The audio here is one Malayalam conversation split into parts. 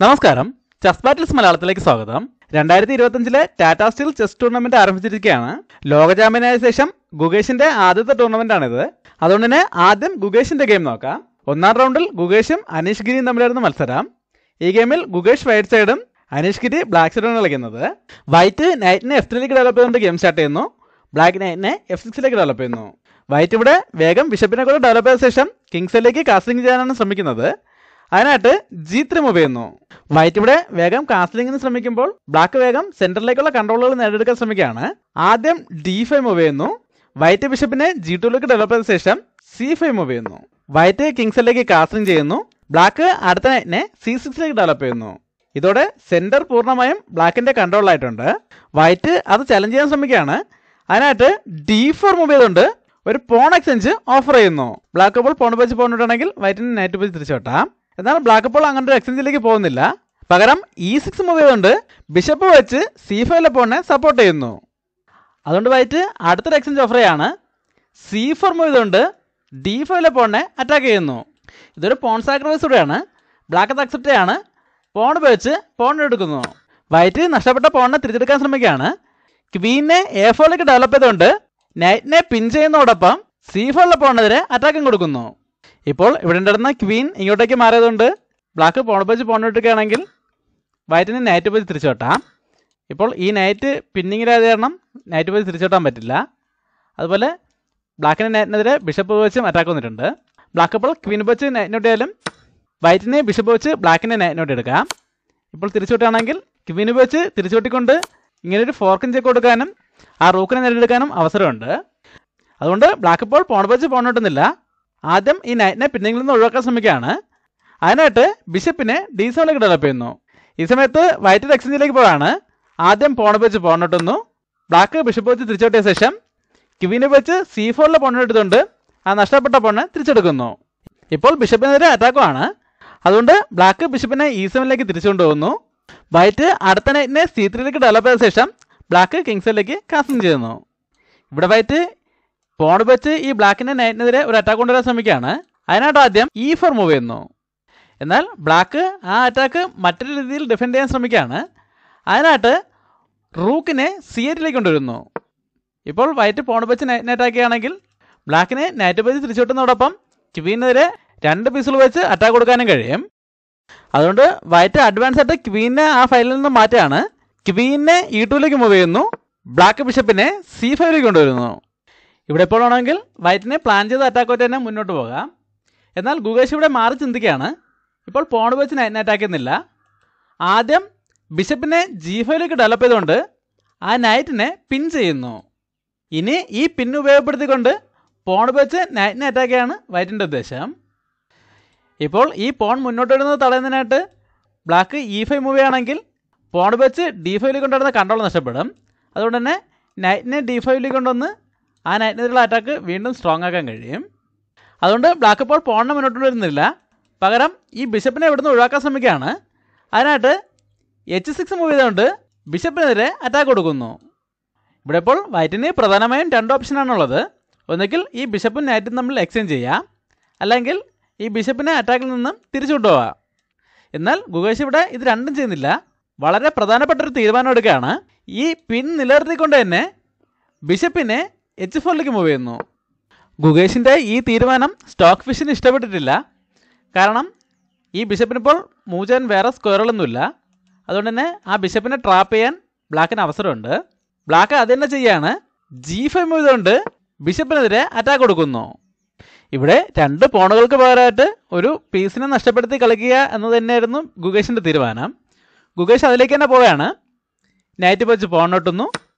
നമസ്കാരം, ചെസ് ബാറ്റിൽസ് മലയാളത്തിലേക്ക് സ്വാഗതം. 2025 ടാറ്റ സ്റ്റീൽ ചെസ് ടൂർണമെന്റ് ആരംഭിച്ചിരിക്കുകയാണ്. ലോക ചാമ്പ്യനായ ശേഷം ഗുകേഷിന്റെ ആദ്യത്തെ ടൂർണമെന്റ് ആണിത്. അതുകൊണ്ട് തന്നെ ആദ്യം ഗുകേഷിന്റെ ഗെയിം നോക്കാം. ഒന്നാം റൗണ്ടിൽ ഗുകേഷും അനീഷ് ഗിരിയും തമ്മിലായിരുന്നു മത്സരം. ഈ ഗെയിമിൽ ഗുകേഷ് വൈറ്റ് സൈഡും അനീഷ് ഗിരി ബ്ലാക്ക് സൈഡും കളിക്കുന്നത്. വൈറ്റ് നൈറ്റിനെ F3ലേക്ക് ഡെവലപ്പ് ചെയ്തുകൊണ്ട് ഗെയിം സ്റ്റാർട്ട് ചെയ്യുന്നു. ബ്ലാക്ക് നൈറ്റിനെ F6ലേക്ക് ഡെവലപ്പ് ചെയ്യുന്നു. വൈറ്റ് ഇവിടെ വേഗം ബിഷപ്പിനെ കൂടെ ഡെവലപ്പ് ചെയ്ത ശേഷം കിങ്സിലേക്ക് കാസ്റ്റിംഗ് ചെയ്യാനാണ് ശ്രമിക്കുന്നത്. അതിനായിട്ട് G3 മൂവ് ചെയ്യുന്നു. വൈറ്റ് ഇവിടെ വേഗം കാസ്റ്റിംഗിന് ശ്രമിക്കുമ്പോൾ ബ്ലാക്ക് വേഗം സെന്ററിലേക്കുള്ള കൺട്രോളുകൾ നേടിയെടുക്കാൻ ശ്രമിക്കുകയാണ്. ആദ്യം D5 മൂവ് ചെയ്യുന്നു. വൈറ്റ് ബിഷപ്പിനെ G2ലേക്ക് ഡെവലപ്പ് ചെയ്ത ശേഷം C5 മൂവ് ചെയ്യുന്നു. വൈറ്റ് കിങ്സിലേക്ക് കാസ്റ്റിംഗ് ചെയ്യുന്നു. ബ്ലാക്ക് അടുത്ത നൈറ്റിനെ C6ലേക്ക് ഡെവലപ്പ് ചെയ്യുന്നു. ഇതോടെ സെന്റർ പൂർണ്ണമായും ബ്ലാക്കിന്റെ കൺട്രോളിലായിട്ടുണ്ട്. വൈറ്റ് അത് ചലഞ്ച് ചെയ്യാൻ ശ്രമിക്കുകയാണ്. അതിനായിട്ട് D4 മൂവ് ചെയ്തുകൊണ്ട് ഒരു പോൺ എക്സ്ചേഞ്ച് ഓഫർ ചെയ്യുന്നു. ബ്ലാക്ക് അപ്പോൾ പോൺ വെച്ച് പോന്നിട്ടുണ്ടെങ്കിൽ വൈറ്റിന് നൈറ്റ് വെച്ച് തിരിച്ചോട്ടാം. എന്നാൽ ബ്ലാക്ക് അപ്പോൾ അങ്ങനെ ഒരു എക്സ്ചേഞ്ചിലേക്ക് പോകുന്നില്ല. പകരം E6 മൂവ് ചെയ്തുകൊണ്ട് ബിഷപ്പ് വെച്ച് C5 പോണിനെ സപ്പോർട്ട് ചെയ്യുന്നു. അതുകൊണ്ട് വൈറ്റ് അടുത്തൊരു എക്സ്ചേഞ്ച് ഓഫർ ചെയ്യാണ്. C4 മൂവ് ചെയ്തുകൊണ്ട് D5 പോണിനെ അറ്റാക്ക് ചെയ്യുന്നു. ഇതൊരു പോൺ സാക്രിഫൈസ് കൂടെയാണ്. ബ്ലാക്ക് അത് അക്സെപ്റ്റ് ചെയ്യാണ്. പോൺ വെച്ച് പോൺ എടുക്കുന്നു. വൈറ്റ് നഷ്ടപ്പെട്ട പോണിനെ തിരിച്ചെടുക്കാൻ ശ്രമിക്കുകയാണ്. ക്വീനെ A4ലേക്ക് ഡെവലപ്പ് ചെയ്തുകൊണ്ട് നൈറ്റിനെ പിൻ ചെയ്യുന്നതോടൊപ്പം C4 പോണിനെതിരെ അറ്റാക്കും കൊടുക്കുന്നു. ഇപ്പോൾ ഇവിടെ ഉണ്ടായിരുന്ന ക്വീൻ ഇങ്ങോട്ടേക്ക് മാറിയതുകൊണ്ട് ബ്ലാക്ക് പോൺ വെച്ച് പോൺ എടുക്കുകയാണെങ്കിൽ വൈറ്റിന് നൈറ്റ് വെച്ച് തിരിച്ചോട്ടാം. ഇപ്പോൾ ഈ നൈറ്റ് പിന്നിങ്ങിലായത് കാരണം നൈറ്റ് വെച്ച് തിരിച്ചോട്ടാൻ പറ്റില്ല. അതുപോലെ ബ്ലാക്കിന് നൈറ്റിനെതിരെ ബിഷപ്പ് വെച്ചും അറ്റാക്ക് വന്നിട്ടുണ്ട്. ബ്ലാക്ക് അപ്പോൾ ക്വീൻ വെച്ച് നൈറ്റിനോട്ടിയാലും വൈറ്റിനെ ബിഷപ്പ് വെച്ച് ബ്ലാക്കിനെ നൈറ്റിനോട്ട് എടുക്കാം. ഇപ്പോൾ തിരിച്ചോട്ടാണെങ്കിൽ ക്വീൻ വെച്ച് തിരിച്ചോട്ടിക്കൊണ്ട് ഇങ്ങനൊരു ഫോർക്കും ചെക്ക് കൊടുക്കാനും ആ റൂക്കിനെ നേടിയെടുക്കാനും അവസരമുണ്ട്. അതുകൊണ്ട് ബ്ലാക്ക് ഇപ്പോൾ പോൺ വെച്ച് പോണിട്ടുന്നില്ല. ആദ്യം ഈ നൈറ്റിനെ പിന്നിങ്ങിൽ നിന്ന് ഒഴിവാക്കാൻ ശ്രമിക്കുകയാണ്. അതിനായിട്ട് ബിഷപ്പിനെ D7ലേക്ക് ഡെവലപ്പ് ചെയ്യുന്നു. ഈ സമയത്ത് വൈറ്റ് എക്സ്ചേഞ്ചിലേക്ക് പോവാണ്. ആദ്യം പോൺ വെച്ച് പോണിട്ടുന്നു. ബ്ലാക്ക് ബിഷപ്പ് വെച്ച് തിരിച്ചോട്ടിയ ശേഷം ക്വീനെ വെച്ച് C4 പോണെടുത്തുകൊണ്ട് ആ നഷ്ടപ്പെട്ട പോണിനെ തിരിച്ചെടുക്കുന്നു. ഇപ്പോൾ ബിഷപ്പിനെതിരെ അറ്റാക്കുമാണ്. അതുകൊണ്ട് ബ്ലാക്ക് ബിഷപ്പിനെ E7ലേക്ക് തിരിച്ചുകൊണ്ടുപോകുന്നു. വൈറ്റ് അടുത്ത നൈറ്റിനെ C3ലേക്ക് ഡെവലപ്പ് ചെയ്ത ശേഷം ബ്ലാക്ക് കിങ്സിലേക്ക് കാസ്റ്റിംഗ് ചെയ്യുന്നു. ഇവിടെ വൈറ്റ് പോൺ വെച്ച് ഈ ബ്ലാക്കിന്റെ നൈറ്റിനെതിരെ ഒരു അറ്റാക്ക് കൊണ്ടുവരാൻ ശ്രമിക്കുകയാണ്. അതിനായിട്ട് ആദ്യം E4 മൂവ് ചെയ്യുന്നു. എന്നാൽ ബ്ലാക്ക് ആ അറ്റാക്ക് മറ്റൊരു രീതിയിൽ ഡിഫെൻഡ് ചെയ്യാൻ ശ്രമിക്കുകയാണ്. അതിനായിട്ട് റൂക്കിനെ C8ലേക്ക് കൊണ്ടുവരുന്നു. ഇപ്പോൾ വൈറ്റ് പോൺ വെച്ച് നൈറ്റിനെ അറ്റാക്ക് ചെയ്യുകയാണെങ്കിൽ ബ്ലാക്കിനെ നൈറ്റ് വെച്ച് തിരിച്ചുവിട്ടുന്നതോടൊപ്പം ക്വീനെതിരെ 2 പീസുകൾ വെച്ച് അറ്റാക്ക് കൊടുക്കാനും കഴിയും. അതുകൊണ്ട് വൈറ്റ് അഡ്വാൻസ് ആയിട്ട് ക്വീനെ ആ ഫൈലിൽ നിന്ന് മാറ്റുകയാണ്. ക്വീനെ E2ലേക്ക് മൂവ് ചെയ്യുന്നു. ബ്ലാക്ക് ബിഷപ്പിനെ C5ലേക്ക് കൊണ്ടുവരുന്നു. ഇവിടെ ഇപ്പോൾ ആണെങ്കിൽ വൈറ്റിനെ പ്ലാൻ ചെയ്ത അറ്റാക്ക് തന്നെ മുന്നോട്ട് പോകാം. എന്നാൽ ഗുകേഷ് ഇവിടെ മാറി ചിന്തിക്കുകയാണ്. ഇപ്പോൾ പോൺ വെച്ച് നൈറ്റിനെ അറ്റാക്ക് ചെയ്യുന്നില്ല. ആദ്യം ബിഷപ്പിനെ G5ലേക്ക് ഡെവലപ്പ് ചെയ്തുകൊണ്ട് ആ നൈറ്റിനെ പിൻ ചെയ്യുന്നു. ഇനി ഈ പിൻ ഉപയോഗപ്പെടുത്തിക്കൊണ്ട് പോൺ വെച്ച് നൈറ്റിനെ അറ്റാക്ക് ചെയ്യാണ് വൈറ്റിൻ്റെ ഉദ്ദേശം. ഇപ്പോൾ ഈ പോൺ മുന്നോട്ട് വരുന്നത് തടയുന്നതിനായിട്ട് ബ്ലാക്ക് E5 മൂവ് ചെയ്യുകയാണെങ്കിൽ പോൺ വെച്ച് D5ലേക്ക് കൊണ്ടുവരുന്ന കൺട്രോൾ നഷ്ടപ്പെടും. അതുകൊണ്ട് തന്നെ നൈറ്റിനെ D5ലേക്ക് കൊണ്ടുവന്ന് ആ നൈറ്റിനെതിരെയുള്ള അറ്റാക്ക് വീണ്ടും സ്ട്രോങ് ആക്കാൻ കഴിയും. അതുകൊണ്ട് ബ്ലാക്ക് ഇപ്പോൾ പോണിനെ മുന്നോട്ട് വരുന്നില്ല. പകരം ഈ ബിഷപ്പിനെ ഇവിടുന്ന് ഒഴിവാക്കാൻ ശ്രമിക്കുകയാണ്. അതിനായിട്ട് H6 മൂവ് ചെയ്തുകൊണ്ട് ബിഷപ്പിനെതിരെ അറ്റാക്ക് കൊടുക്കുന്നു. ഇവിടെ ഇപ്പോൾ വൈറ്റിന് പ്രധാനമായും 2 ഓപ്ഷനാണുള്ളത്. ഒന്നുകിൽ ഈ ബിഷപ്പും നൈറ്റും തമ്മിൽ എക്സ്ചേഞ്ച് ചെയ്യാം, അല്ലെങ്കിൽ ഈ ബിഷപ്പിനെ അറ്റാക്കിൽ നിന്നും തിരിച്ചു കൊണ്ടുപോകാം. എന്നാൽ ഗുകേഷ് ഇവിടെ ഇത് രണ്ടും ചെയ്യുന്നില്ല. വളരെ പ്രധാനപ്പെട്ട ഒരു തീരുമാനം എടുക്കുകയാണ്. ഈ പിൻ നിലനിർത്തിക്കൊണ്ട് തന്നെ ബിഷപ്പിനെ H4ലേക്ക് മൂവ് ചെയ്യുന്നു. ഗുകേഷിൻ്റെ ഈ തീരുമാനം സ്റ്റോക്ക് ഫിഷിന് ഇഷ്ടപ്പെട്ടിട്ടില്ല. കാരണം ഈ ബിഷപ്പിനിപ്പോൾ മൂവ് ചെയ്യാൻ വേറെ സ്ക്വയറുകളൊന്നുമില്ല. അതുകൊണ്ട് തന്നെ ആ ബിഷപ്പിനെ ട്രാപ്പ് ചെയ്യാൻ ബ്ലാക്കിന് അവസരമുണ്ട്. ബ്ലാക്ക് അത് തന്നെ ചെയ്യാണ്. G5 മൂവ് ചെയ്തുകൊണ്ട് ബിഷപ്പിനെതിരെ അറ്റാക്ക് കൊടുക്കുന്നു. ഇവിടെ 2 പോണുകൾക്ക് പകരമായിട്ട് ഒരു പീസിനെ നഷ്ടപ്പെടുത്തി കളിക്കുക എന്നത് തന്നെയായിരുന്നു ഗുകേഷിൻ്റെ തീരുമാനം. ഗുകേഷ് അതിലേക്ക് തന്നെ പോവുകയാണ്. നൈറ്റ് വെച്ച് പോണൊട്ടുന്നു.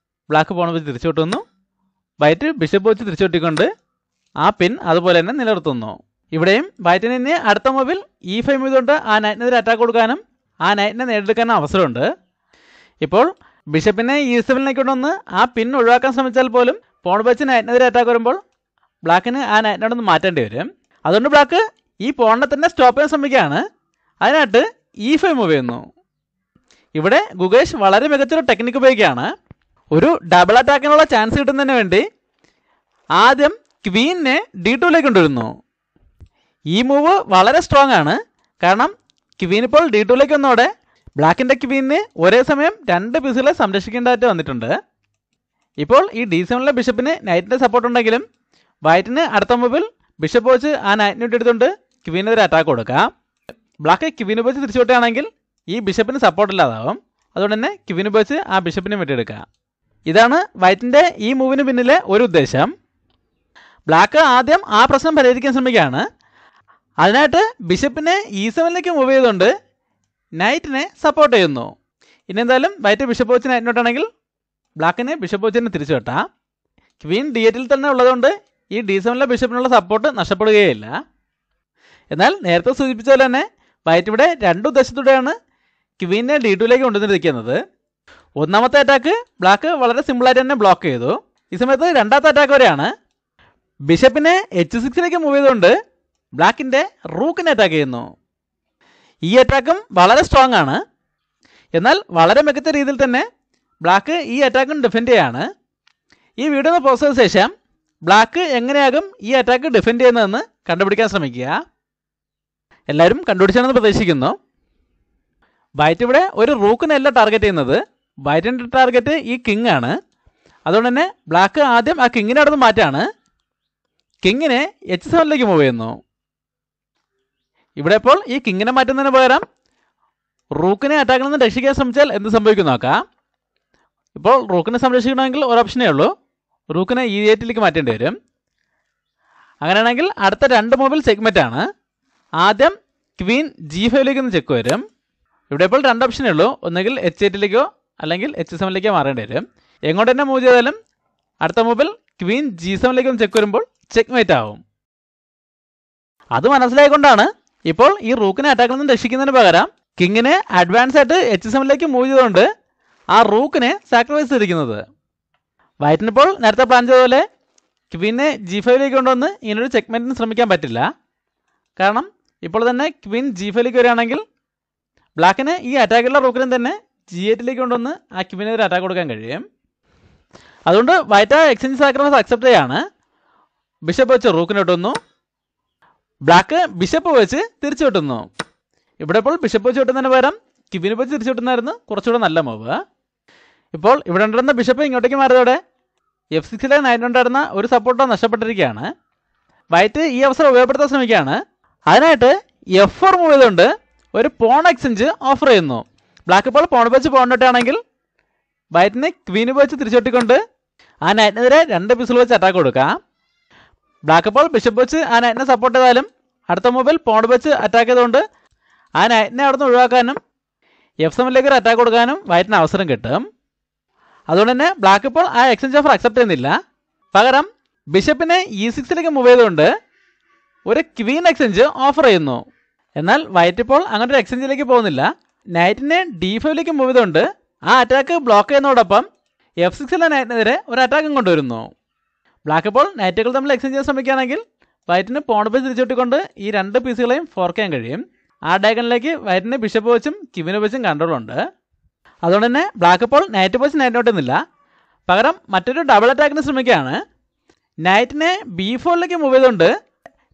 ബ്ലാക്ക് പോൺ വെച്ച് തിരിച്ചുവിട്ടുന്നു. വൈറ്റ് ബിഷപ്പ് വെച്ച് തിരിച്ചുവിട്ടിക്കൊണ്ട് ആ പിൻ അതുപോലെ തന്നെ നിലനിർത്തുന്നു. ഇവിടെയും വൈറ്റിന് ഇനി അടുത്ത മൂവിൽ E5 ചെയ്തുകൊണ്ട് ആ നൈറ്റിനെതിരെ അറ്റാക്ക് കൊടുക്കാനും ആ നൈറ്റിനെ നേടിയെടുക്കാനും അവസരമുണ്ട്. ഇപ്പോൾ ബിഷപ്പിനെ E7ലേക്ക് കൊണ്ടുവന്ന് ആ പിൻ ഒഴിവാക്കാൻ ശ്രമിച്ചാൽ പോലും പോൺ വെച്ച് നൈറ്റിനെതിരെ അറ്റാക്ക് വരുമ്പോൾ ബ്ലാക്കിന് ആ നൈറ്റിനോടൊന്ന് മാറ്റേണ്ടി വരും. അതുകൊണ്ട് ബ്ലാക്ക് ഈ പോണിനെ തന്നെ സ്റ്റോപ്പ് ചെയ്യാൻ ശ്രമിക്കുകയാണ്. അതിനായിട്ട് E5 മൂവ് ചെയ്യുന്നു. ഇവിടെ ഗുകേഷ് വളരെ മികച്ചൊരു ടെക്നിക്ക് ഉപയോഗിക്കുകയാണ്. ഒരു ഡബിൾ അറ്റാക്കിനുള്ള ചാൻസ് കിട്ടുന്നതിന് വേണ്ടി ആദ്യം ക്വീനെ D2ലേക്ക് കൊണ്ടുവരുന്നു. ഈ മൂവ് വളരെ സ്ട്രോങ് ആണ്. കാരണം ക്വീൻ ഇപ്പോൾ D2ലേക്ക് വന്നതോടെ ബ്ലാക്കിൻ്റെ ക്വീനിന് ഒരേ സമയം 2 പീസുകളെ സംരക്ഷിക്കേണ്ടതായിട്ട് വന്നിട്ടുണ്ട്. ഇപ്പോൾ ഈ D7ലെ ബിഷപ്പിന് നൈറ്റിൻ്റെ സപ്പോർട്ട് ഉണ്ടെങ്കിലും വൈറ്റിന് അടുത്ത മൂവിൽ ബിഷപ്പ് വെച്ച് ആ നൈറ്റിനെ വിട്ടെടുത്തുകൊണ്ട് ക്വീനെതിരെ അറ്റാക്ക് കൊടുക്കാം. ബ്ലാക്ക് ക്വീൻ വെച്ച് തിരിച്ചു വിട്ടുകയാണെങ്കിൽ ഈ ബിഷപ്പിന് സപ്പോർട്ട് ഇല്ലാതാവും. അതുകൊണ്ട് തന്നെ ക്വീൻ വെച്ച് ആ ബിഷപ്പിനെ വിട്ടെടുക്കാം. ഇതാണ് വൈറ്റിൻ്റെ ഈ മൂവിന് പിന്നിലെ ഒരു ഉദ്ദേശം. ബ്ലാക്ക് ആദ്യം ആ പ്രശ്നം പരിഹരിക്കാൻ ശ്രമിക്കുകയാണ്. അതിനായിട്ട് ബിഷപ്പിനെ E7ലേക്ക് മൂവ് ചെയ്തുകൊണ്ട് നൈറ്റിനെ സപ്പോർട്ട് ചെയ്യുന്നു. ഇനി എന്തായാലും വൈറ്റ് ബിഷപ്പ് വെച്ച് നൈറ്റിനോട്ടാണെങ്കിൽ ബ്ലാക്കിന് ബിഷപ്പ് വെച്ചിന് തിരിച്ചു വെട്ടാം. ക്വീൻ D8ൽ തന്നെ ഉള്ളതുകൊണ്ട് ഈ D7ലെ ബിഷപ്പിനുള്ള സപ്പോർട്ട് നഷ്ടപ്പെടുകയില്ല. എന്നാൽ നേരത്തെ സൂചിപ്പിച്ച പോലെ തന്നെ വൈറ്റ് ഇവിടെ 2 ഉദ്ദേശത്തോടെയാണ് ക്വീനെ D2ലേക്ക് കൊണ്ടുവന്നിരിക്കുന്നത്. ഒന്നാമത്തെ അറ്റാക്ക് ബ്ലാക്ക് വളരെ സിമ്പിളായിട്ട് തന്നെ ബ്ലോക്ക് ചെയ്തു. ഈ സമയത്ത് രണ്ടാമത്തെ അറ്റാക്ക് വരെയാണ്. ബിഷപ്പിനെ H6ലേക്ക് മൂവ് ചെയ്തുകൊണ്ട് ബ്ലാക്കിൻ്റെ റൂക്കിനെ അറ്റാക്ക് ചെയ്യുന്നു. ഈ അറ്റാക്കും വളരെ സ്ട്രോങ് ആണ്. എന്നാൽ വളരെ മികച്ച രീതിയിൽ തന്നെ ബ്ലാക്ക് ഈ അറ്റാക്കും ഡിഫെൻഡ് ചെയ്യാണ്. ഈ വീഡിയോ പോസ്റ്റ് ചെയ്ത ശേഷം ബ്ലാക്ക് എങ്ങനെയാകും ഈ അറ്റാക്ക് ഡിഫെൻഡ് ചെയ്യുന്നതെന്ന് കണ്ടുപിടിക്കാൻ ശ്രമിക്കുക. എല്ലാവരും കണ്ടുപിടിച്ചാണെന്ന് പ്രതീക്ഷിക്കുന്നു. വൈറ്റ് ഇവിടെ ഒരു റൂക്കിനല്ല ടാർഗറ്റ് ചെയ്യുന്നത്. വൈറ്റിൻ്റെ ടാർഗറ്റ് ഈ കിങ് ആണ്. അതുകൊണ്ട് തന്നെ ബ്ലാക്ക് ആദ്യം ആ കിങ്ങിനെ അവിടെ നിന്ന് മാറ്റാണ്. കിങ്ങിനെ H7ലേക്ക് മൂവ് ചെയ്യുന്നു. ഇവിടെ ഇപ്പോൾ ഈ കിങ്ങിനെ മാറ്റുന്നതിന് പകരം റൂക്കിനെ അറ്റാക്കിൽ നിന്ന് രക്ഷിക്കാൻ ശ്രമിച്ചാൽ എന്ത് സംഭവിക്കും നോക്കാം. ഇപ്പോൾ റൂക്കിനെ സംരക്ഷിക്കണമെങ്കിൽ ഒരു ഓപ്ഷനേ ഉള്ളൂ. റൂക്കിനെ E8ലേക്ക് മാറ്റേണ്ടി വരും. അങ്ങനെയാണെങ്കിൽ അടുത്ത 2 മൂവിൽ ചെക്ക്മേറ്റ് ആണ്. ആദ്യം ക്വീൻ G5ലേക്ക് ഒന്ന് ചെക്ക് വരും. ഇവിടെ ഇപ്പോൾ 2 ഓപ്ഷനേ ഉള്ളൂ. ഒന്നുകിൽ H8ലേക്കോ അല്ലെങ്കിൽ H7ലേക്കോ മാറേണ്ടി വരും. എങ്ങോട്ട് തന്നെ മൂവ് ചെയ്താലും അടുത്ത മൂവിൽ ക്വീൻ G7ലേക്ക് ഒന്ന് ചെക്ക് വരുമ്പോൾ ചെക്ക്മേറ്റ് ആവും. അത് മനസ്സിലായിക്കൊണ്ടാണ് ഇപ്പോൾ ഈ റൂക്കിനെ അറ്റാക്കിൽ നിന്ന് രക്ഷിക്കുന്നതിന് പകരം കിങ്ങിനെ അഡ്വാൻസ് ആയിട്ട് H7ലേക്ക് മൂവ് ചെയ്തുകൊണ്ട് ആ റൂക്കിനെ സാക്രിഫൈസ് ചെയ്തിരിക്കുന്നത്. വൈറ്റിനിപ്പോൾ നേരത്തെ പ്ലാൻ ചെയ്ത പോലെ ക്വീനെ G5ലേക്ക് കൊണ്ടുവന്ന് ഇങ്ങനൊരു ചെക്ക്മേറ്റിന് ശ്രമിക്കാൻ പറ്റില്ല. കാരണം ഇപ്പോൾ തന്നെ ക്വീൻ G5ലേക്ക് വരികയാണെങ്കിൽ ബ്ലാക്കിന് ഈ അറ്റാക്കുള്ള റൂക്കിനും തന്നെ G8ലേക്ക് കൊണ്ടുവന്ന് ആ ക്വീനെതിരെ അറ്റാക്ക് കൊടുക്കാൻ കഴിയും. അതുകൊണ്ട് വൈറ്റ് ആ എക്സ്ചേഞ്ച് സാക്രിഫൈസ് അക്സെപ്റ്റ് ചെയ്യാണ്. ബിഷപ്പ് വെച്ച് റൂക്കിനെ ഇട്ടുന്നു. ബ്ലാക്ക് ബിഷപ്പ് വെച്ച് തിരിച്ചു വിട്ടുന്നു. ഇവിടെ ഇപ്പോൾ ബിഷപ്പ് വെച്ച് വിട്ടുന്നതിന് പകരം ക്വീനെ വെച്ച് തിരിച്ചു വിട്ടുന്നായിരുന്നു കുറച്ചുകൂടെ നല്ല മൂവ്. ഇപ്പോൾ ഇവിടെ ഉണ്ടായിരുന്ന ബിഷപ്പ് ഇങ്ങോട്ടേക്ക് മാറിയതോടെ F6ലെ നൈറ്റിനുണ്ടായിരുന്ന ഒരു സപ്പോർട്ട് നഷ്ടപ്പെട്ടിരിക്കുകയാണ്. വൈറ്റ് ഈ അവസരം ഉപയോഗപ്പെടുത്താൻ ശ്രമിക്കുകയാണ്. അതിനായിട്ട് F4 മൂവ് ചെയ്തുകൊണ്ട് ഒരു പോൺ എക്സ്ചേഞ്ച് ഓഫർ ചെയ്യുന്നു. ബ്ലാക്ക് ഇപ്പോൾ പോൺ വെച്ച് പോണിട്ടാണെങ്കിൽ വൈറ്റിന് ക്വീന് വെച്ച് തിരിച്ചൊട്ടിക്കൊണ്ട് ആ നൈറ്റിനെതിരെ 2 പീസുകൾ വെച്ച് അറ്റാക്ക് കൊടുക്കാം. ബ്ലാക്ക് ഇപ്പോൾ ബിഷപ്പ് വെച്ച് ആ നൈറ്റിനെ സപ്പോർട്ട് ചെയ്താലും അടുത്ത മൂവിൽ പോൺ വെച്ച് അറ്റാക്ക് ചെയ്തുകൊണ്ട് ആ നൈറ്റിനെ അവിടെ നിന്ന് ഒഴിവാക്കാനും F7ലേക്ക് ഒരു അറ്റാക്ക് കൊടുക്കാനും വൈറ്റിന് അവസരം കിട്ടും. അതുകൊണ്ട് തന്നെ ബ്ലാക്ക് ഇപ്പോൾ ആ എക്സ്ചേഞ്ച് ഓഫർ അക്സെപ്റ്റ് ചെയ്യുന്നില്ല. പകരം ബിഷപ്പിനെ E6ലേക്ക് മൂവ് ചെയ്തുകൊണ്ട് ഒരു ക്വീൻ എക്സ്ചേഞ്ച് ഓഫർ ചെയ്യുന്നു. എന്നാൽ വൈറ്റ് ഇപ്പോൾ അങ്ങനെ ഒരു എക്സ്ചേഞ്ചിലേക്ക് പോകുന്നില്ല. നൈറ്റിനെ D5ലേക്ക് മൂവ് ചെയ്തുകൊണ്ട് ആ അറ്റാക്ക് ബ്ലോക്ക് ചെയ്യുന്നതോടൊപ്പം F6ലെ നൈറ്റിനെതിരെ ഒരു അറ്റാക്കും കൊണ്ടുവരുന്നു. ബ്ലാക്ക് ഇപ്പോൾ നൈറ്റുകൾ തമ്മിൽ എക്സ്ചേഞ്ച് ചെയ്യാൻ ശ്രമിക്കുകയാണെങ്കിൽ വൈറ്റിന് പോൺ വെച്ച് തിരിച്ചുവിട്ടുകൊണ്ട് ഈ 2 പീസുകളെയും ഫോർക്ക് ചെയ്യാൻ കഴിയും. ആ ഡയഗണിലേക്ക് വൈറ്റിന് ബിഷപ്പ് വെച്ചും ക്വീന് വെച്ചും കൺട്രോളുണ്ട്. അതുകൊണ്ട് തന്നെ ബ്ലാക്ക് ഇപ്പോൾ നൈറ്റ് വെച്ച് നൈറ്റിനോട്ടുന്നില്ല. പകരം മറ്റൊരു ഡബിൾ അറ്റാക്കിന് ശ്രമിക്കുകയാണ്. നൈറ്റിനെ B4ലേക്ക് മൂവ് ചെയ്തുകൊണ്ട്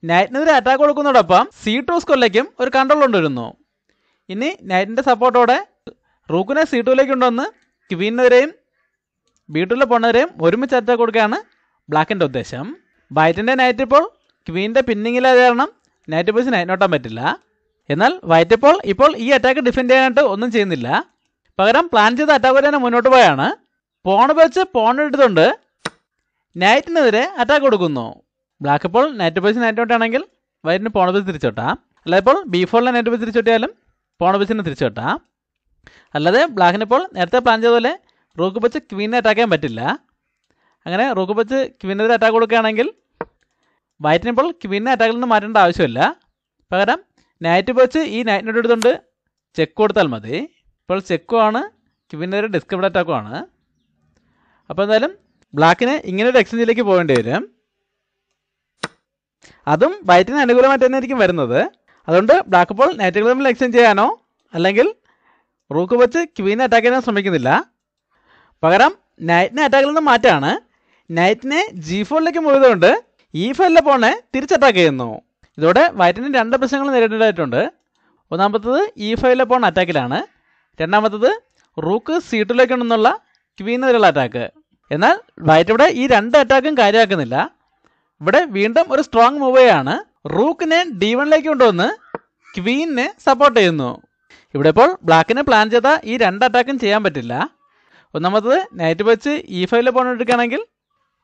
നൈറ്റിനെതിരെ അറ്റാക്ക് കൊടുക്കുന്നതോടൊപ്പം C2 സ്കോറിലേക്കും ഒരു കൺട്രോൾ കൊണ്ടുവരുന്നു. ഇനി നൈറ്റിൻ്റെ സപ്പോർട്ടോടെ റൂക്കിനെ C2ലേക്ക് കൊണ്ടുവന്ന് ക്വീനെതിരെയും B2ലെ പോണെതിരെയും ഒരുമിച്ച് അറ്റാക്ക് കൊടുക്കുകയാണ് ബ്ലാക്കിൻ്റെ ഉദ്ദേശം. വൈറ്റിൻ്റെ നൈറ്റ് ഇപ്പോൾ ക്വീൻ്റെ പിന്നിങ്ങിലായ കാരണം നൈറ്റ് വെച്ച് നൈറ്റിനോട്ടാൻ പറ്റില്ല. എന്നാൽ വൈറ്റ് ഇപ്പോൾ ഈ അറ്റാക്ക് ഡിഫെൻഡ് ചെയ്യാനായിട്ട് ഒന്നും ചെയ്യുന്നില്ല. പകരം പ്ലാൻ ചെയ്ത അറ്റാക്ക് വരെ മുന്നോട്ട് പോയാണ്. പോൺ വെച്ച് പോൺ എടുത്തുകൊണ്ട് നൈറ്റിനെതിരെ അറ്റാക്ക് കൊടുക്കുന്നു. ബ്ലാക്ക് ഇപ്പോൾ നൈറ്റ് വെച്ച് നൈറ്റിനോട്ടാണെങ്കിൽ വൈറ്റിന് പോൺ വെച്ച് തിരിച്ചോട്ടാം. അല്ലാതെ ഇപ്പോൾ B4ലെ നൈറ്റ് വെച്ച് തിരിച്ചോട്ടിയാലും പോൺ വെച്ചിന് തിരിച്ചോട്ടാം. അല്ലാതെ ബ്ലാക്കിനിപ്പോൾ നേരത്തെ പ്ലാൻ ചെയ്ത പോലെ റൂക്ക് വെച്ച് ക്വീനെ അറ്റാക്ക് ചെയ്യാൻ പറ്റില്ല. അങ്ങനെ റൂക്ക് വെച്ച് ക്വീനെതിരെ അറ്റാക്ക് കൊടുക്കുകയാണെങ്കിൽ വൈറ്റിനിപ്പോൾ ക്വീനെ അറ്റാക്കിൽ നിന്ന് മാറ്റേണ്ട ആവശ്യമില്ല. പകരം നൈറ്റ് വെച്ച് ഈ നൈറ്റിനോട് എടുത്തുകൊണ്ട് ചെക്ക് കൊടുത്താൽ മതി. ഇപ്പോൾ ചെക്കും ആണ്, ക്വീനെതിരെ ഡിസ്കബിൾ അറ്റാക്കും ആണ്. അപ്പോൾ എന്തായാലും ബ്ലാക്കിന് ഇങ്ങനൊരു എക്സ്ചേഞ്ചിലേക്ക് പോകേണ്ടി വരും. അതും വൈറ്റിന് അനുകൂലമായിട്ട് തന്നെ ആയിരിക്കും വരുന്നത്. അതുകൊണ്ട് ബ്ലാക്ക് ഇപ്പോൾ നൈറ്റുകൾ തമ്മിൽ എക്സ്ചേഞ്ച് ചെയ്യാനോ അല്ലെങ്കിൽ റൂക്ക് വെച്ച് ക്വീനെ അറ്റാക്ക് ചെയ്യാനോ ശ്രമിക്കുന്നില്ല. പകരം നൈറ്റിനെ അറ്റാക്കിൽ നിന്ന് മാറ്റാണ്. നൈറ്റിനെ G4ലേക്ക് മൂവ് ചെയ്തുകൊണ്ട് E5ലെ പോണെ തിരിച്ചറ്റാക്ക് ചെയ്യുന്നു. ഇതോടെ വൈറ്റിന് 2 പ്രശ്നങ്ങൾ നേരിടേണ്ടതായിട്ടുണ്ട്. ഒന്നാമത്തത് E5 പോൺ അറ്റാക്കിലാണ്, രണ്ടാമത്തത് റൂക്ക് C2 ഉണ്ടെന്നുള്ള ക്വീനെതിരെയുള്ള അറ്റാക്ക്. എന്നാൽ വൈറ്റ് ഇവിടെ ഈ രണ്ട് അറ്റാക്കും കാര്യമാക്കുന്നില്ല. ഇവിടെ വീണ്ടും ഒരു സ്ട്രോങ് മൂവയാണ്. റൂക്കിനെ D1 കൊണ്ടുവന്ന് ക്വീനിനെ സപ്പോർട്ട് ചെയ്യുന്നു. ഇവിടെ ഇപ്പോൾ ബ്ലാക്കിന് പ്ലാൻ ചെയ്ത ഈ രണ്ട് അറ്റാക്കും ചെയ്യാൻ പറ്റില്ല. ഒന്നാമത്തത് നൈറ്റ് വെച്ച് E5 പോൺ എടുക്കുകയാണെങ്കിൽ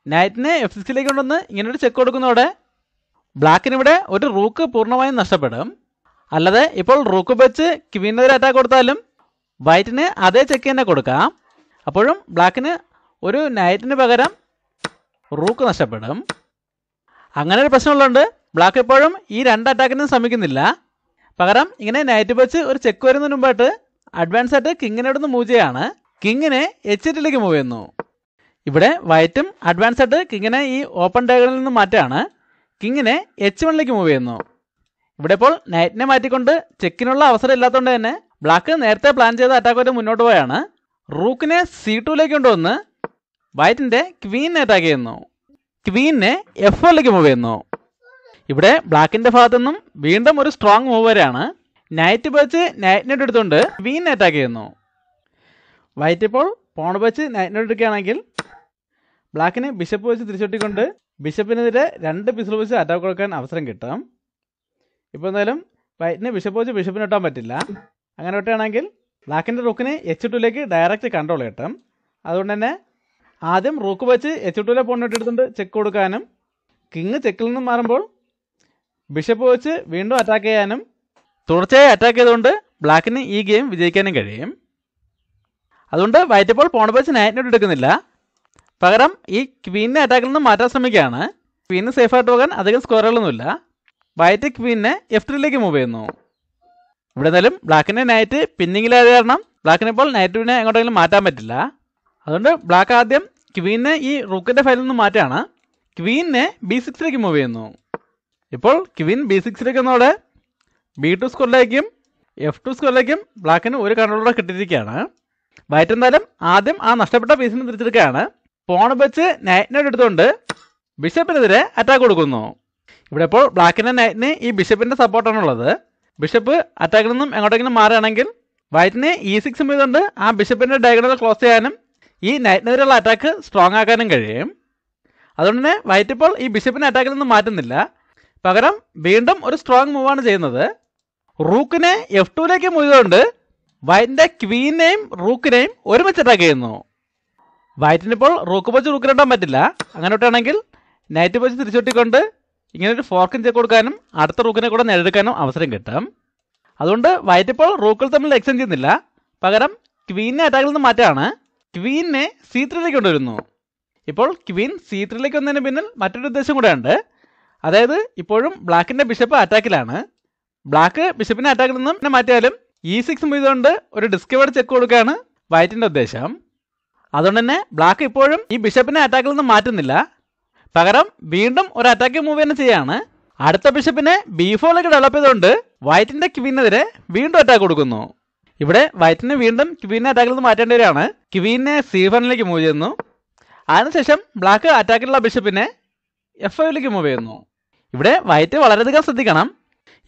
നൈറ്റിനെ F6 കൊണ്ടുവന്ന് ഇങ്ങനൊരു ചെക്ക് കൊടുക്കുന്നതോടെ ബ്ലാക്കിനിവിടെ ഒരു റൂക്ക് പൂർണ്ണമായും നഷ്ടപ്പെടും. അല്ലാതെ ഇപ്പോൾ റൂക്ക് വെച്ച് ക്വീനെതിരെ അറ്റാക്ക് കൊടുത്താലും വൈറ്റിന് അതേ ചെക്ക് തന്നെ കൊടുക്കാം. അപ്പോഴും ബ്ലാക്കിന് ഒരു നൈറ്റിന് പകരം റൂക്ക് നഷ്ടപ്പെടും. അങ്ങനെ ഒരു പ്രശ്നമുള്ളതുകൊണ്ട് ബ്ലാക്ക് എപ്പോഴും ഈ രണ്ട് അറ്റാക്കിനും ശ്രമിക്കുന്നില്ല. പകരം ഇങ്ങനെ നൈറ്റ് വെച്ച് ഒരു ചെക്ക് വരുന്നതിന് മുമ്പായിട്ട് അഡ്വാൻസ് ആയിട്ട് കിങ്ങിനോടൊന്ന് മൂവ് ചെയ്യാണ്. കിങ്ങിനെ H8 മൂവ് ചെയ്യുന്നു. ഇവിടെ വൈറ്റും അഡ്വാൻസ് ആയിട്ട് കിങ്ങിനെ ഈ ഓപ്പൺ ഡയഗണലിൽ നിന്ന് മാറ്റാണ്. കിങ്ങിനെ H1 മൂവ് ചെയ്യുന്നു. ഇവിടെ ഇപ്പോൾ നൈറ്റിനെ മാറ്റിക്കൊണ്ട് ചെക്കിനുള്ള അവസരം ഇല്ലാത്തതുകൊണ്ട് തന്നെ ബ്ലാക്ക് നേരത്തെ പ്ലാൻ ചെയ്ത അറ്റാക്ക് മുന്നോട്ട് പോയാണ്. റൂക്കിനെ C2 കൊണ്ടുവന്ന് വൈറ്റിൻ്റെ ക്വീനെ അറ്റാക്ക് ചെയ്യുന്നു. ക്വീനെ F1 മൂവ് ചെയ്യുന്നു. ഇവിടെ ബ്ലാക്കിൻ്റെ ഭാഗത്തു നിന്നും വീണ്ടും ഒരു സ്ട്രോങ് മൂവ് വരെയാണ്. നൈറ്റ് വെച്ച് നൈറ്റിനോട് എടുത്തുകൊണ്ട് ക്വീനെ അറ്റാക്ക് ചെയ്യുന്നു. വൈറ്റ് ഇപ്പോൾ പോൺ വെച്ച് നൈറ്റിനോട് എടുക്കുകയാണെങ്കിൽ ബ്ലാക്കിന് ബിഷപ്പ് വെച്ച് തിരിച്ചൊട്ടിക്കൊണ്ട് ബിഷപ്പിനെതിരെ 2 പിസിൽ വെച്ച് അറ്റാക്ക് കൊടുക്കാൻ അവസരം കിട്ടും. ഇപ്പോൾ എന്തായാലും വൈറ്റിന് ബിഷപ്പ് വെച്ച് ബിഷപ്പിന് ഇട്ടാൻ പറ്റില്ല. അങ്ങനെ ഇട്ടുകയാണെങ്കിൽ ബ്ലാക്കിൻ്റെ റൂക്കിന് H2 ഡയറക്റ്റ് കൺട്രോൾ കിട്ടും. അതുകൊണ്ട് തന്നെ ആദ്യം റൂക്ക് വെച്ച് H2 പോണിട്ട് എടുത്തുകൊണ്ട് ചെക്ക് കൊടുക്കാനും കിങ് ചെക്കിൽ നിന്നും മാറുമ്പോൾ ബിഷപ്പ് വെച്ച് വീണ്ടും അറ്റാക്ക് ചെയ്യാനും തുടർച്ചയായി അറ്റാക്ക് ചെയ്തുകൊണ്ട് ബ്ലാക്കിന് ഈ ഗെയിം വിജയിക്കാനും കഴിയും. അതുകൊണ്ട് വൈറ്റ് ഇപ്പോൾ പോൺ വെച്ച് നൈറ്റിനോട് എടുക്കുന്നില്ല. പകരം ഈ ക്വീനിനെ അറ്റാക്കിൽ നിന്ന് മാറ്റാൻ ശ്രമിക്കുകയാണ്. ക്വീന് സേഫായിട്ട് പോകാൻ അധികം സ്കോറുകളൊന്നുമില്ല. വൈറ്റ് ക്വീനിനെ F3 മൂവ് ചെയ്യുന്നു. ഇവിടെ എന്തായാലും ബ്ലാക്കിൻ്റെ നൈറ്റ് പിന്നിങ്ങിലായത് കാരണം ബ്ലാക്കിന് ഇപ്പോൾ നൈറ്റിനെ എങ്ങോട്ടെങ്കിലും മാറ്റാൻ പറ്റില്ല. അതുകൊണ്ട് ബ്ലാക്ക് ആദ്യം ക്വീനിനെ ഈ റൂക്കിൻ്റെ ഫയലിൽ നിന്ന് മാറ്റാണ്. ക്വീനിനെ B6 മൂവ് ചെയ്യുന്നു. ഇപ്പോൾ ക്വീൻ B6 എന്നോടെ B2 സ്കോറിലേക്കും F2 സ്കോറിലേക്കും ബ്ലാക്കിന് ഒരു കൺട്രോളോടെ കിട്ടിയിരിക്കുകയാണ്. വൈറ്റ് എന്തായാലും ആദ്യം ആ നഷ്ടപ്പെട്ട പീസിന് തിരിച്ചെടുക്കുകയാണ്. പോൺ വെച്ച് നൈറ്റിനോട് എടുത്തുകൊണ്ട് ബിഷപ്പിനെതിരെ അറ്റാക്ക് കൊടുക്കുന്നു. ഇവിടെ ഇപ്പോൾ ബ്ലാക്കിൻ്റെ നൈറ്റിന് ഈ ബിഷപ്പിൻ്റെ സപ്പോർട്ടാണുള്ളത്. ബിഷപ്പ് അറ്റാക്കിൽ നിന്നും എങ്ങോട്ടെങ്കിലും മാറുകയാണെങ്കിൽ വൈറ്റിനെ E6 ചെയ്തുകൊണ്ട് ആ ബിഷപ്പിൻ്റെ ഡയഗണൽ ക്ലോസ് ചെയ്യാനും ഈ നൈറ്റിനെതിരെയുള്ള അറ്റാക്ക് സ്ട്രോങ് ആക്കാനും കഴിയും. അതുകൊണ്ട് തന്നെ വൈറ്റ് ഇപ്പോൾ ഈ ബിഷപ്പിനെ അറ്റാക്കിൽ നിന്നും മാറ്റുന്നില്ല. പകരം വീണ്ടും ഒരു സ്ട്രോങ് മൂവാണ് ചെയ്യുന്നത്. റൂക്കിനെ F2 മൂവ് ചെയ്തുകൊണ്ട് വൈറ്റിൻ്റെ ക്വീനെയും റൂക്കിനെയും ഒരുമിച്ച് അറ്റാക്ക് ചെയ്യുന്നു. വൈറ്റിനിപ്പോൾ റൂക്ക് വെച്ച് റൂക്കിനിട്ടാൻ പറ്റില്ല. അങ്ങനെ ഇട്ടാണെങ്കിൽ നൈറ്റ് വെച്ച് തിരിച്ചൊട്ടിക്കൊണ്ട് ഇങ്ങനെ ഒരു ഫോർക്കും ചെക്ക് കൊടുക്കാനും അടുത്ത റൂക്കിനെ കൂടെ നേടിയെടുക്കാനും അവസരം കിട്ടും. അതുകൊണ്ട് വൈറ്റ് ഇപ്പോൾ റൂക്കുകൾ തമ്മിൽ എക്സ്ചേഞ്ച് ചെയ്യുന്നില്ല. പകരം ക്വീനെ അറ്റാക്കിൽ നിന്ന് മാറ്റാണ്. ക്വീനെ C3 കൊണ്ടുവരുന്നു. ഇപ്പോൾ ക്വീൻ C3 വന്നതിന് പിന്നിൽ മറ്റൊരു ഉദ്ദേശം കൂടെ ഉണ്ട്. അതായത് ഇപ്പോഴും ബ്ലാക്കിൻ്റെ ബിഷപ്പ് അറ്റാക്കിലാണ്. ബ്ലാക്ക് ബിഷപ്പിനെ അറ്റാക്കിൽ നിന്നും മാറ്റിയാലും E6 ചെയ്തുകൊണ്ട് ഒരു ഡിസ്കവേർഡ് ചെക്ക് കൊടുക്കുകയാണ് വൈറ്റിൻ്റെ ഉദ്ദേശം. അതുകൊണ്ട് തന്നെ ബ്ലാക്ക് ഇപ്പോഴും ഈ ബിഷപ്പിനെ അറ്റാക്കിൽ നിന്ന് മാറ്റുന്നില്ല. പകരം വീണ്ടും ഒരു അറ്റാക്ക് മൂവ് തന്നെ ചെയ്യാണ്. അടുത്ത ബിഷപ്പിനെ B4 ഡെവലപ്പ് ചെയ്തുകൊണ്ട് വൈറ്റിൻ്റെ ക്വീനെതിരെ വീണ്ടും അറ്റാക്ക് കൊടുക്കുന്നു. ഇവിടെ വൈറ്റിന് വീണ്ടും ക്വീനെ അറ്റാക്കിൽ നിന്ന് മാറ്റേണ്ടി വരികയാണ്. ക്വീനെ C1 മൂവ് ചെയ്യുന്നു. അതിനുശേഷം ബ്ലാക്ക് അറ്റാക്കിലുള്ള ബിഷപ്പിനെ F5 മൂവ് ചെയ്യുന്നു. ഇവിടെ വൈറ്റ് വളരെയധികം ശ്രദ്ധിക്കണം.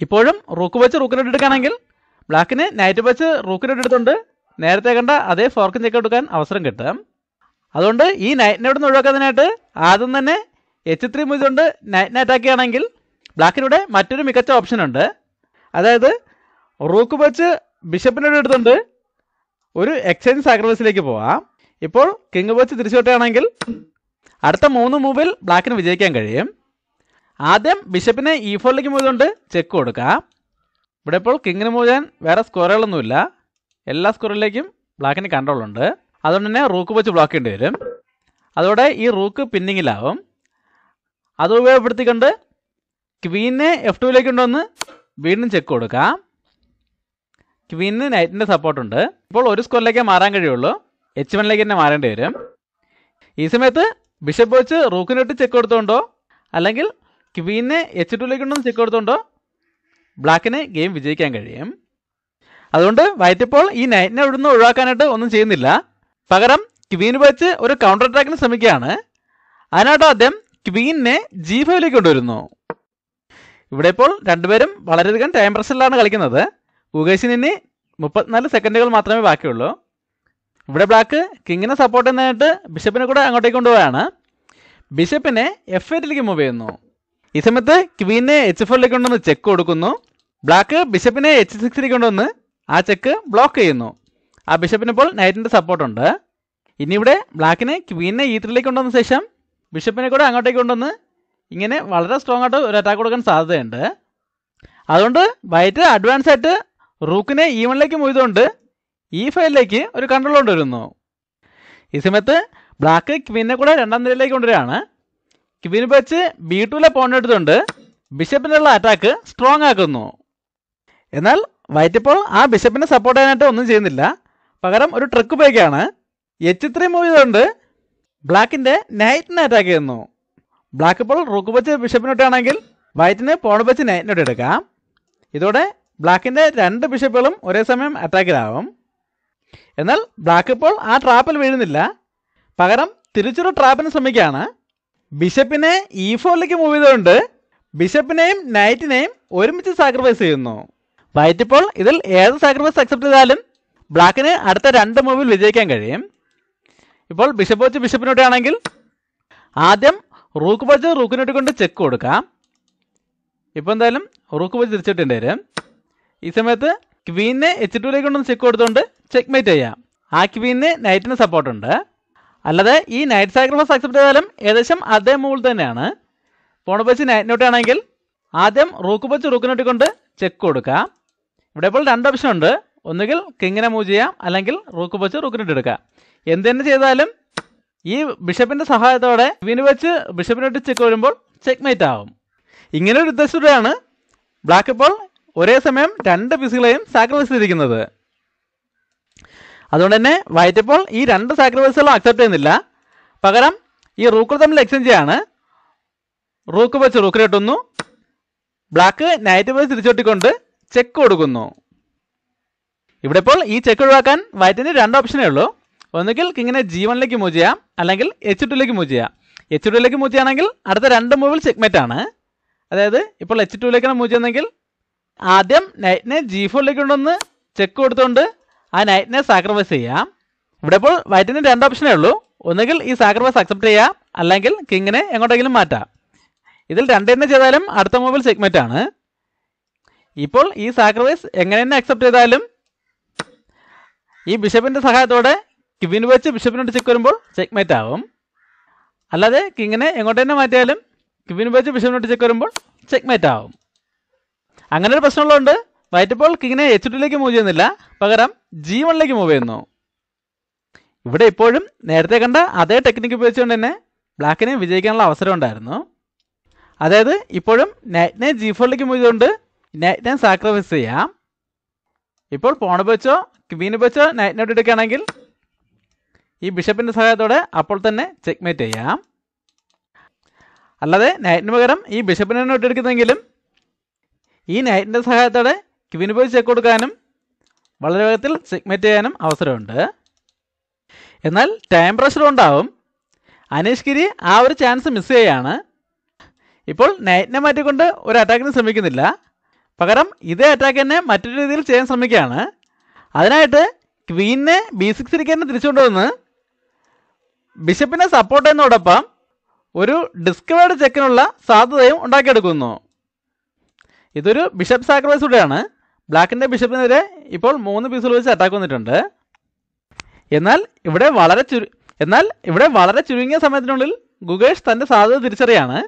ഇപ്പോഴും റൂക്ക് വെച്ച് റൂക്കിനോട്ട് എടുക്കുകയാണെങ്കിൽ ബ്ലാക്കിന് നൈറ്റ് വെച്ച് റൂക്കിനോട്ട് എടുത്തുകൊണ്ട് നേരത്തെ കണ്ട അതേ ഫോർക്കും ചെക്ക് എടുക്കാൻ അവസരം കിട്ടും. അതുകൊണ്ട് ഈ നൈറ്റിനെ ഇവിടെ നിന്ന് ഒഴിവാക്കുന്നതിനായിട്ട് ആദ്യം തന്നെ H3 മൂവ് ചെയ്തുകൊണ്ട് നൈറ്റിനെ അറ്റാക്ക് ചെയ്യുകയാണെങ്കിൽ ബ്ലാക്കിനിവിടെ മറ്റൊരു മികച്ച ഓപ്ഷൻ ഉണ്ട്. അതായത് റൂക്ക് വെച്ച് ബിഷപ്പിനോട് എടുത്തുകൊണ്ട് ഒരു എക്സ്ചേഞ്ച് സാക്രിഫൈസിലേക്ക് പോവാം. ഇപ്പോൾ കിങ് വെച്ച് തിരിച്ചുവിട്ടുകയാണെങ്കിൽ അടുത്ത 3 മൂവിൽ ബ്ലാക്കിന് വിജയിക്കാൻ കഴിയും. ആദ്യം ബിഷപ്പിനെ E4 മൂവ് ചെയ്തുകൊണ്ട് ചെക്ക് കൊടുക്കാം. ഇവിടെ ഇപ്പോൾ കിങ്ങിന് മൂവ് ചെയ്യാൻ വേറെ സ്കോറുകളൊന്നുമില്ല. എല്ലാ സ്കോറിലേക്കും ബ്ലാക്കിന് കൺട്രോൾ ഉണ്ട്. അതുകൊണ്ട് തന്നെ റൂക്ക് വെച്ച് ബ്ലോക്ക് ചെയ്യേണ്ടി വരും. അതോടെ ഈ റൂക്ക് പിന്നിങ്ങിലാവും. അത് ഉപയോഗപ്പെടുത്തിക്കൊണ്ട് ക്വീനെ F2 കൊണ്ടുവന്ന് വീണ്ടും ചെക്ക് കൊടുക്കാം. ക്വീനിന് നൈറ്റിൻ്റെ സപ്പോർട്ടുണ്ട്. ഇപ്പോൾ ഒരു സ്കോറിലേക്കേ മാറാൻ കഴിയുള്ളൂ. H1 തന്നെ മാറേണ്ടി വരും. ഈ സമയത്ത് ബിഷപ്പ് വെച്ച് റൂക്കിനോട്ട് ചെക്ക് കൊടുത്തുകൊണ്ടോ അല്ലെങ്കിൽ ക്വീനെ H2 കൊണ്ടൊന്ന് ചെക്ക് കൊടുത്തുകൊണ്ടോ ബ്ലാക്കിന് ഗെയിം വിജയിക്കാൻ കഴിയും. അതുകൊണ്ട് വൈറ്റ് ഇപ്പോൾ ഈ നൈറ്റിനെ ഇവിടുന്ന് ഒഴിവാക്കാനായിട്ട് ഒന്നും ചെയ്യുന്നില്ല. പകരം ക്വീൻ വെച്ച് ഒരു കൗണ്ടർ അറ്റാക്കിന് ശ്രമിക്കുകയാണ്. അതിനായിട്ട് ആദ്യം ക്വീനെ G5 കൊണ്ടുവരുന്നു. ഇവിടെ ഇപ്പോൾ രണ്ടുപേരും വളരെയധികം ടൈം പ്രഷറിലാണ് കളിക്കുന്നത്. ഗുഗേഷിന് ഇനി 34 സെക്കൻഡുകൾ മാത്രമേ ബാക്കിയുള്ളൂ. ഇവിടെ ബ്ലാക്ക് കിങ്ങിനെ സപ്പോർട്ട് ചെയ്യുന്നതായിട്ട് ബിഷപ്പിനെ കൂടെ അങ്ങോട്ടേക്ക് കൊണ്ടുപോവുകയാണ്. ബിഷപ്പിനെ F8ലേക്ക് മൂവ് ചെയ്യുന്നു. ഈ സമയത്ത് ക്വീനെ H4ലേക്ക് കൊണ്ടുവന്ന് ചെക്ക് കൊടുക്കുന്നു. ബ്ലാക്ക് ബിഷപ്പിനെ H6ലേക്ക് കൊണ്ടുവന്ന് ആ ചെക്ക് ബ്ലോക്ക് ചെയ്യുന്നു. ആ ബിഷപ്പിന് ഇപ്പോൾ നൈറ്റിൻ്റെ സപ്പോർട്ടുണ്ട്. ഇനി ഇവിടെ ബ്ലാക്കിനെ ക്വീനെ E3ലേക്ക് കൊണ്ടുവന്ന ശേഷം ബിഷപ്പിനെ കൂടെ അങ്ങോട്ടേക്ക് കൊണ്ടുവന്ന് ഇങ്ങനെ വളരെ സ്ട്രോങ് ആയിട്ട് ഒരു അറ്റാക്ക് കൊടുക്കാൻ സാധ്യതയുണ്ട്. അതുകൊണ്ട് വൈറ്റ് അഡ്വാൻസ് ആയിട്ട് റൂക്കിനെ E1ലേക്ക് മൂവ് ചെയ്തുകൊണ്ട് E5ലേക്ക് ഒരു കൺട്രോൾ കൊണ്ടുവരുന്നു. ഈ സമയത്ത് ബ്ലാക്ക് ക്വീനെ കൂടെ രണ്ടാം നിരയിലേക്ക് കൊണ്ടുവരികയാണ്. ക്വീൻ വെച്ച് B2ലെ പോൺ എടുത്തുകൊണ്ട് ബിഷപ്പിനുള്ള അറ്റാക്ക് സ്ട്രോങ് ആക്കുന്നു. എന്നാൽ വൈറ്റ് ഇപ്പോൾ ആ ബിഷപ്പിനെ സപ്പോർട്ട് ചെയ്യാനായിട്ട് ഒന്നും ചെയ്യുന്നില്ല. പകരം ഒരു ട്രിക്ക് ഉപയോഗിക്കുകയാണ്. H3 മൂവ് ചെയ്തുകൊണ്ട് ബ്ലാക്കിൻ്റെ നൈറ്റിനെ അറ്റാക്ക് ചെയ്യുന്നു. ബ്ലാക്ക് ഇപ്പോൾ റൂക്ക് വെച്ച് ബിഷപ്പിനോട്ടാണെങ്കിൽ വൈറ്റിന് പോൺ വെച്ച് നൈറ്റിനോട്ട് എടുക്കാം. ഇതോടെ ബ്ലാക്കിൻ്റെ 2 ബിഷപ്പുകളും ഒരേ സമയം അറ്റാക്കിലാവും. എന്നാൽ ബ്ലാക്ക് ഇപ്പോൾ ആ ട്രാപ്പിൽ വീഴുന്നില്ല. പകരം തിരിച്ചൊരു ട്രാപ്പിന് ശ്രമിക്കുകയാണ്. ബിഷപ്പിനെ E4ലേക്ക് മൂവ് ചെയ്തുകൊണ്ട് ബിഷപ്പിനെയും നൈറ്റിനെയും ഒരുമിച്ച് സാക്രിഫൈസ് ചെയ്യുന്നു. വൈറ്റ് ഇപ്പോൾ ഇതിൽ ഏത് സാക്രിഫൈസ് അക്സെപ്റ്റ് ചെയ്താലും ബ്ലാക്കിന് അടുത്ത 2 മൂവിൽ വിജയിക്കാൻ കഴിയും. ഇപ്പോൾ ബിഷപ്പ് വെച്ച് ബിഷപ്പിനോട്ടാണെങ്കിൽ ആദ്യം റൂക്ക് വെച്ച് റൂക്കിനോട്ട് കൊണ്ട് ചെക്ക് കൊടുക്കാം. ഇപ്പോൾ എന്തായാലും റൂക്ക് വെച്ച് തിരിച്ചിട്ടുണ്ട് വരും. ഈ സമയത്ത് ക്വീനെ H2ലേക്ക് കൊണ്ടൊന്ന് ചെക്ക് കൊടുത്തുകൊണ്ട് ചെക്ക് മേറ്റ് ചെയ്യാം. ആ ക്വീനിന് നൈറ്റിന് സപ്പോർട്ടുണ്ട്. അല്ലാതെ ഈ നൈറ്റ് സാക്രിഫൈസ് അക്സെപ്റ്റ് ചെയ്താലും ഏകദേശം അതേ മൂവിൽ തന്നെയാണ്. പോൺ വെച്ച് നൈറ്റിനോട്ടാണെങ്കിൽ ആദ്യം റൂക്ക് വെച്ച് റൂക്കിനോട്ട് കൊണ്ട് ചെക്ക് കൊടുക്കാം. ഇവിടെ ഇപ്പോൾ 2 ഓപ്ഷൻ ഉണ്ട്. ഒന്നുകിൽ കിങ്ങിനെ മൂവ് ചെയ്യാം, അല്ലെങ്കിൽ റൂക്ക് വെച്ച് റൂക്കിനോട്ട് എടുക്കാം. എന്ത് തന്നെ ചെയ്താലും ഈ ബിഷപ്പിൻ്റെ സഹായത്തോടെ ക്വീൻ വെച്ച് ബിഷപ്പിനോട്ട് ചെക്ക് വരുമ്പോൾ ചെക്ക് മേറ്റ് ആവും. ഇങ്ങനെ ഒരു ഉദ്ദേശത്തോടെയാണ് ബ്ലാക്ക് ഇപ്പോൾ ഒരേ സമയം 2 പീസുകളെയും സാക്രിഫൈസ് ചെയ്തിരിക്കുന്നത്. അതുകൊണ്ട് തന്നെ വൈറ്റ് ഇപ്പോൾ ഈ 2 സാക്രിഫൈസുകളും അക്സെപ്റ്റ് ചെയ്യുന്നില്ല. പകരം ഈ റൂക്കുകൾ തമ്മിൽ എക്സ്ചേഞ്ച് ചെയ്യാണ്. റൂക്ക് വെച്ച് റൂക്കിലിട്ടുന്നു. ബ്ലാക്ക് നൈറ്റ് വെച്ച് തിരിച്ചൊട്ടിക്കൊണ്ട് ചെക്ക് കൊടുക്കുന്നു. ഇവിടെ ഇപ്പോൾ ഈ ചെക്ക് ഒഴിവാക്കാൻ വൈറ്റിന് 2 ഓപ്ഷനേ ഉള്ളൂ. ഒന്നുകിൽ കിങ്ങിനെ G1ലേക്ക് മൂവ് ചെയ്യാം, അല്ലെങ്കിൽ H2ലേക്ക് മൂവ് ചെയ്യാം. H2ലേക്ക് മൂവ് ചെയ്യുകയാണെങ്കിൽ അടുത്ത 2 മൂവിൽ ചെക്ക്മേറ്റ് ആണ്. അതായത് ഇപ്പോൾ H2ലേക്കാണ് മൂവ് ചെയ്യുന്നതെങ്കിൽ ആദ്യം നൈറ്റിനെ G4ലേക്ക് കൊണ്ടൊന്ന് ചെക്ക് കൊടുത്തുകൊണ്ട് ആ നൈറ്റിനെ സാക്രിഫൈസ് ചെയ്യാം. ഇവിടെ ഇപ്പോൾ വൈറ്റിന് 2 ഓപ്ഷനേ ഉള്ളൂ. ഒന്നുകിൽ ഈ സാക്രിഫൈസ് അക്സെപ്റ്റ് ചെയ്യാം, അല്ലെങ്കിൽ കിങ്ങിനെ എങ്ങോട്ടെങ്കിലും മാറ്റാം. ഇതിൽ 2 തന്നെ ചെയ്താലും അടുത്ത മൂവിൽ ചെക്ക്മേറ്റ് ആണ്. ഇപ്പോൾ ഈ സാക്രിഫൈസ് എങ്ങനെ തന്നെ അക്സെപ്റ്റ് ചെയ്താലും ഈ ബിഷപ്പിൻ്റെ സഹായത്തോടെ ക്വീൻ വെച്ച് ബിഷപ്പിനോട്ട് ചെക്ക് വരുമ്പോൾ ചെക്ക്മേറ്റ് ആവും. അല്ലാതെ കിങ്ങിനെ എങ്ങോട്ട് തന്നെ മാറ്റിയാലും ക്വീൻ വെച്ച് ബിഷപ്പിനോട്ട് ചെക്ക് വരുമ്പോൾ ചെക്ക്മേറ്റ് ആവും. അങ്ങനെ ഒരു പ്രശ്നമുള്ളതുകൊണ്ട് വൈറ്റ് ഇപ്പോൾ കിങ്ങിനെ H2ലേക്ക് മൂവ് ചെയ്യുന്നില്ല, പകരം G1ലേക്ക് മൂവ് ചെയ്യുന്നു. ഇവിടെ ഇപ്പോഴും നേരത്തെ കണ്ട അതേ ടെക്നിക്ക് ഉപയോഗിച്ചുകൊണ്ട് തന്നെ ബ്ലാക്കിനെ വിജയിക്കാനുള്ള അവസരം ഉണ്ടായിരുന്നു. അതായത് ഇപ്പോഴും നൈറ്റിനെ G4ലേക്ക് മൂവ് ചെയ്തുകൊണ്ട് നൈറ്റിനെ സാക്രിഫൈസ് ചെയ്യാം. ഇപ്പോൾ പോൺ വെച്ചോ ക്വീൻ വെച്ചോ നൈറ്റിനോട്ട് എടുക്കുകയാണെങ്കിൽ ഈ ബിഷപ്പിൻ്റെ സഹായത്തോടെ അപ്പോൾ തന്നെ ചെക്ക്മേറ്റ് ചെയ്യാം. അല്ലാതെ നൈറ്റിന് പകരം ഈ ബിഷപ്പിനെ ഇട്ടെടുക്കുന്നെങ്കിലും ഈ നൈറ്റിൻ്റെ സഹായത്തോടെ ക്വീൻ പോയി ചെക്ക് കൊടുക്കാനും വളരെ വേഗത്തിൽ ചെക്ക്മേറ്റ് ചെയ്യാനും അവസരമുണ്ട്. എന്നാൽ ടൈം പ്രഷർ ഉണ്ടാവും. അനീഷ് ഗിരി ആ ഒരു ചാൻസ് മിസ് ചെയ്യുകയാണ്. ഇപ്പോൾ നൈറ്റിനെ മാറ്റിക്കൊണ്ട് ഒരു അറ്റാക്കിന് ശ്രമിക്കുന്നില്ല, പകരം ഇതേ അറ്റാക്ക് തന്നെ മറ്റൊരു രീതിയിൽ ചെയ്യാൻ ശ്രമിക്കുകയാണ്. അതിനായിട്ട് ക്വീനിനെ B6ലേക്ക് തന്നെ തിരിച്ചുകൊണ്ടുവന്ന് ബിഷപ്പിനെ സപ്പോർട്ട് ചെയ്യുന്നതോടൊപ്പം ഒരു ഡിസ്കവേർഡ് ചെക്കിനുള്ള സാധ്യതയും ഉണ്ടാക്കിയെടുക്കുന്നു. ഇതൊരു ബിഷപ്പ് സാക്രിഫൈസ് കൂടെയാണ്. ബ്ലാക്കിൻ്റെ ബിഷപ്പിനെതിരെ ഇപ്പോൾ 3 പീസുകൾ വെച്ച് അറ്റാക്ക് വന്നിട്ടുണ്ട്. എന്നാൽ ഇവിടെ വളരെ ചുരുങ്ങിയ സമയത്തിനുള്ളിൽ ഗുഗേഷ് തൻ്റെ സാധ്യത തിരിച്ചറിയാണ്.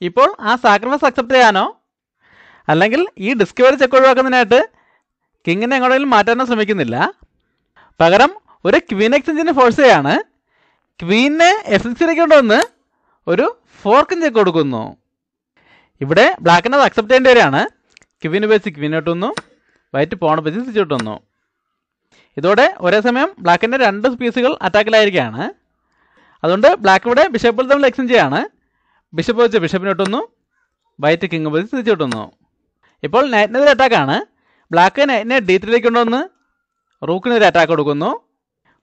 ഇപ്പോൾ ആ സാക്രിഫൈസ് അക്സെപ്റ്റ് ചെയ്യാനോ അല്ലെങ്കിൽ ഈ ഡിസ്കവേർഡ് ചെക്ക് ഒഴിവാക്കുന്നതിനായിട്ട് കിങ്ങിനെ എങ്ങോട്ടെങ്കിലും മാറ്റാനോ ശ്രമിക്കുന്നില്ല. പകരം ഒരു ക്വീൻ എക്സ്ചേഞ്ചിന് ഫോഴ്സ് ചെയ്യാണ്. ക്വീനെ F6ലേക്ക് കൊണ്ടുവന്ന് ഒരു ഫോർക്കും ചെക്ക് കൊടുക്കുന്നു. ഇവിടെ ബ്ലാക്കിന് അത് അക്സെപ്റ്റ് ചെയ്യേണ്ടി വരികയാണ്. ക്വീൻ വെച്ച് ക്വീനോട്ട് വന്നു, വൈറ്റ് പോൺ വെച്ച് തിരിച്ചോട്ട് വന്നു. ഇതോടെ ഒരേ സമയം ബ്ലാക്കിൻ്റെ 2 പീസുകൾ അറ്റാക്കിലായിരിക്കുകയാണ്. അതുകൊണ്ട് ബ്ലാക്ക് ഇവിടെ ബിഷപ്പുകൾ തമ്മിൽ എക്സ്ചേഞ്ച് ചെയ്യാണ്. ബിഷപ്പ് വെച്ച് ബിഷപ്പിനോട്ട് വന്നു, വൈറ്റ് കിങ് വെച്ച് തിരിച്ചോട്ട് വന്നു. ഇപ്പോൾ നൈറ്റിനെതിരെ അറ്റാക്കാണ്. ബ്ലാക്ക് നൈറ്റിനെ D3ലേക്ക് കൊണ്ടുവന്ന് റൂക്കിനെതിരെ അറ്റാക്ക് കൊടുക്കുന്നു.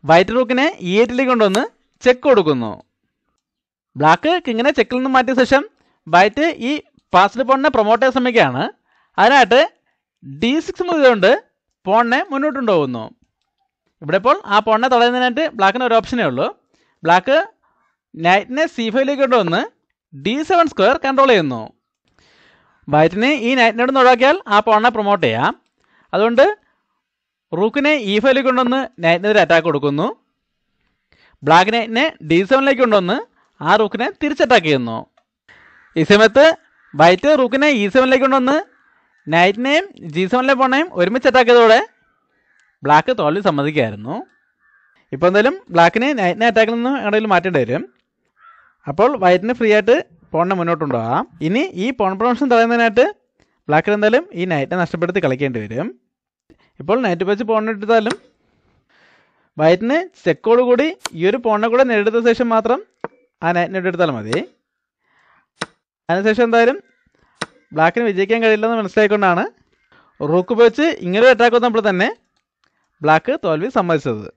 വൈറ്റ് റൂക്കിനെ E8ലേക്ക് കൊണ്ടുവന്ന് ചെക്ക് കൊടുക്കുന്നു. ബ്ലാക്ക് കിങ്ങിനെ ചെക്കിൽ നിന്ന് മാറ്റിയ ശേഷം വൈറ്റ് ഈ പാസ്ഡ് പോണിനെ പ്രൊമോട്ട് ചെയ്യാൻ ശ്രമിക്കുകയാണ്. അതിനായിട്ട് D6 മുതലുകൊണ്ട് പോണിനെ മുന്നോട്ട് കൊണ്ടുപോകുന്നു. ഇവിടെ ഇപ്പോൾ ആ പോണിനെ തടയുന്നതിനായിട്ട് ബ്ലാക്കിന് ഒരു ഓപ്ഷനേ ഉള്ളൂ. ബ്ലാക്ക് നൈറ്റിനെ C5ലേക്ക് കൊണ്ടുവന്ന് D7 സ്ക്വയർ കൺട്രോൾ ചെയ്യുന്നു. വൈറ്റിന് ഈ നൈറ്റിനോട് ഒഴിവാക്കിയാൽ ആ പോണിനെ പ്രൊമോട്ട് ചെയ്യാം. അതുകൊണ്ട് റൂക്കിനെ E5ലേക്ക് കൊണ്ടുവന്ന് നൈറ്റിനെതിരെ അറ്റാക്ക് കൊടുക്കുന്നു. ബ്ലാക്ക് നൈറ്റിനെ D7ലേക്ക് കൊണ്ടുവന്ന് ആ റൂക്കിനെ തിരിച്ചറ്റാക്ക് ചെയ്യുന്നു. ഈ സമയത്ത് വൈറ്റ് റൂക്കിനെ E7ലേക്ക് കൊണ്ടുവന്ന് നൈറ്റിനെയും G7ലെ പോണേയും ഒരുമിച്ച് അറ്റാക്ക് ചെയ്തതോടെ ബ്ലാക്ക് തോൽവി സമ്മതിക്കുകയായിരുന്നു. ഇപ്പോൾ എന്തായാലും ബ്ലാക്കിന് നൈറ്റിനെ അറ്റാക്കിൽ നിന്ന് എവിടെയെങ്കിലും മാറ്റേണ്ടി വരും. അപ്പോൾ വൈറ്റിന് ഫ്രീ ആയിട്ട് പോണിനെ മുന്നോട്ടുണ്ടാകാം. ഇനി ഈ പോൺ പ്രൊമോഷൻ തടയുന്നതിനായിട്ട് ബ്ലാക്കിന് എന്തായാലും ഈ നൈറ്റിനെ നഷ്ടപ്പെടുത്തി കളിക്കേണ്ടി വരും. ഇപ്പോൾ നൈറ്റ് വെച്ച് പോണിട്ടെടുത്താലും വൈറ്റിന് ചെക്കോടുകൂടി ഈ ഒരു പോണിനെ കൂടെ നേടിയെടുത്ത ശേഷം മാത്രം ആ നൈറ്റിനെ എടുത്താൽ മതി. അതിനുശേഷം എന്തായാലും ബ്ലാക്കിന് വിജയിക്കാൻ കഴിയില്ലെന്ന് മനസ്സിലായിക്കൊണ്ടാണ് റൂക്ക് ഉപയോഗിച്ച് ഇങ്ങനെ അറ്റാക്ക് വന്നപ്പോൾ തന്നെ ബ്ലാക്ക് തോൽവി സമ്മതിച്ചത്.